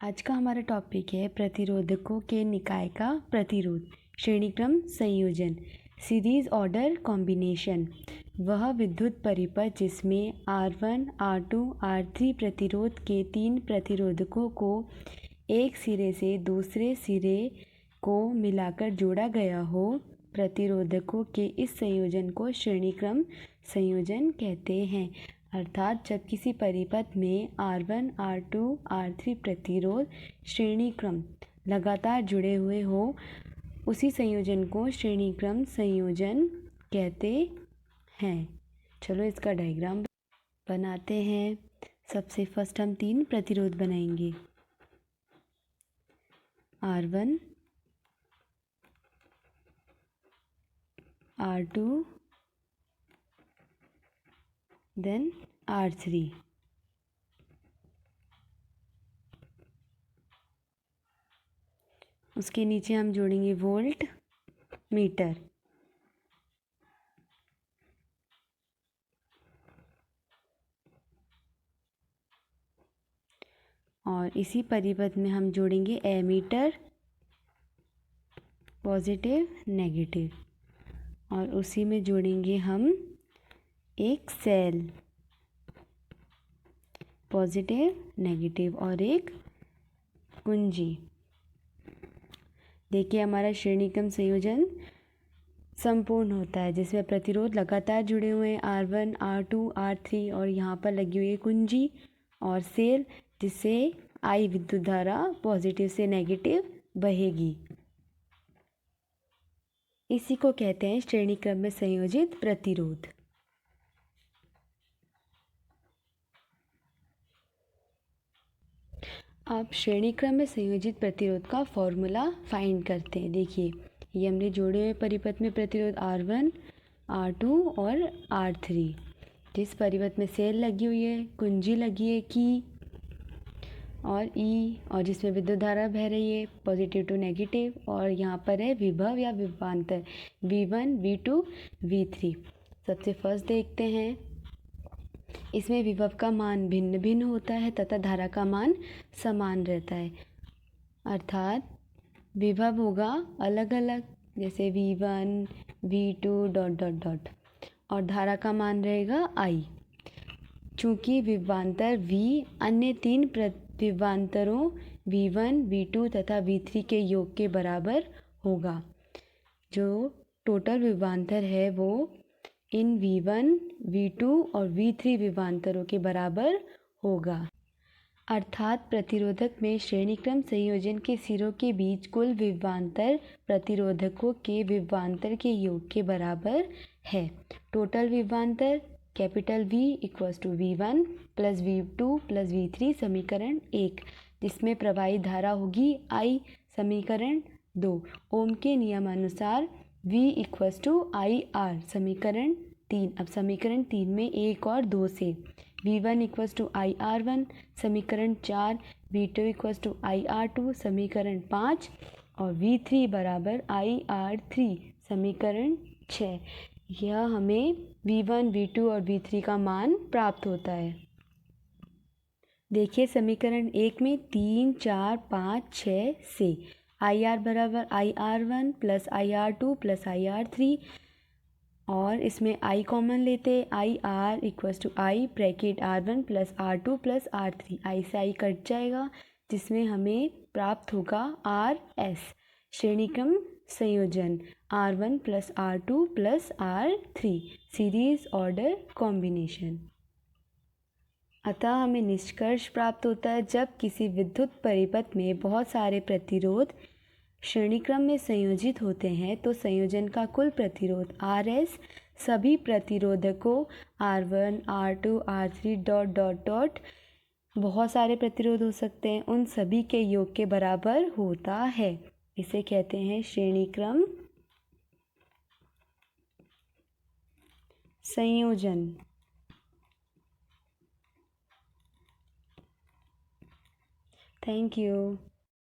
आज का हमारा टॉपिक है प्रतिरोधकों के निकाय का प्रतिरोध, श्रेणीक्रम संयोजन, सीरीज ऑर्डर कॉम्बिनेशन। वह विद्युत परिपथ जिसमें R1, R2, R3 प्रतिरोध के 3 प्रतिरोधकों को एक सिरे से दूसरे सिरे को मिलाकर जोड़ा गया हो, प्रतिरोधकों के इस संयोजन को श्रेणीक्रम संयोजन कहते हैं। अर्थात जब किसी परिपथ में R1, R2, R3 प्रतिरोध श्रेणीक्रम लगातार जुड़े हुए हो, उसी संयोजन को श्रेणीक्रम संयोजन कहते हैं। चलो इसका डायग्राम बनाते हैं। सबसे फर्स्ट हम 3 प्रतिरोध बनाएंगे, R1, R2, देन R3। उसके नीचे हम जोड़ेंगे वोल्ट मीटर। और इसी परिपथ में हम जोड़ेंगे एमीटर, पॉजिटिव नेगेटिव, और उसी में जोड़ेंगे हम एक सेल, पॉजिटिव नेगेटिव, और एक कुंजी। देखिए हमारा श्रेणीक्रम संयोजन संपूर्ण होता है जिसमें प्रतिरोध लगातार जुड़े हुए हैं, R1, R2, R3, और यहाँ पर लगी हुई है कुंजी और सेल, जिससे I विद्युत धारा पॉजिटिव से नेगेटिव बहेगी। इसी को कहते हैं श्रेणीक्रम में संयोजित प्रतिरोध। अब श्रेणीक्रम में संयोजित प्रतिरोध का फॉर्मूला फाइंड करते हैं। देखिए ये हमने जोड़े हुए परिपथ में प्रतिरोध R1, R2 और R3, जिस परिपथ में सेल लगी हुई है, कुंजी लगी है की और ई, और जिसमें विद्युत धारा बह रही है पॉजिटिव टू नेगेटिव, और यहाँ पर है विभव या विभवांतर V1, V2, V3। सबसे फर्स्ट देखते हैं, इसमें विभव का मान भिन्न भिन्न होता है तथा धारा का मान समान रहता है। अर्थात विभव होगा अलग अलग, जैसे V1, V2 dot dot dot, और धारा का मान रहेगा I। चूँकि विभवांतर V अन्य 3 विभवांतरों V1, V2 तथा V3 के योग के बराबर होगा। जो टोटल विभवांतर है वो इन V1, V2 और V3 विभवांतरों के बराबर होगा। अर्थात प्रतिरोधक में श्रेणीक्रम संयोजन के सिरों के बीच कुल विभवांतर प्रतिरोधकों के विभवांतर के योग के बराबर है। टोटल विभवांतर capital V equals to V1 plus V2 plus V3 समीकरण 1, जिसमें प्रवाहित धारा होगी I समीकरण 2। ओम के नियमानुसार V इक्वल्स टू IR समीकरण 3। अब समीकरण 3 में 1 और 2 से V1 इक्वल्स टू IR1 समीकरण 4, V2 इक्वल्स टू IR2 समीकरण 5, और V3 बराबर IR3 समीकरण 6। यह हमें V1, V2 और V3 का मान प्राप्त होता है। देखिए समीकरण 1 में 3, 4, 5, 6 से IR बराबर IR1 plus IR2 plus IR3, और इसमें I कॉमन लेते, IR इक्वल्स टू I bracket R1 plus R2 plus R3, I से I कट जाएगा, जिसमें हमें प्राप्त होगा RS। श्रेणीक्रम संयोजन R1 plus R2 plus R3, series order combination. अतः हमें निष्कर्ष प्राप्त होता है, जब किसी विद्युत परिपथ में बहुत सारे प्रतिरोध श्रेणीक्रम में संयोजित होते हैं तो संयोजन का कुल प्रतिरोध RS सभी प्रतिरोधकों R1, R2, R3 dot dot dot, बहुत सारे प्रतिरोध हो सकते हैं, उन सभी के योग के बराबर होता है। इसे कहते हैं श्रेणीक्रम संयोजन। Thank you.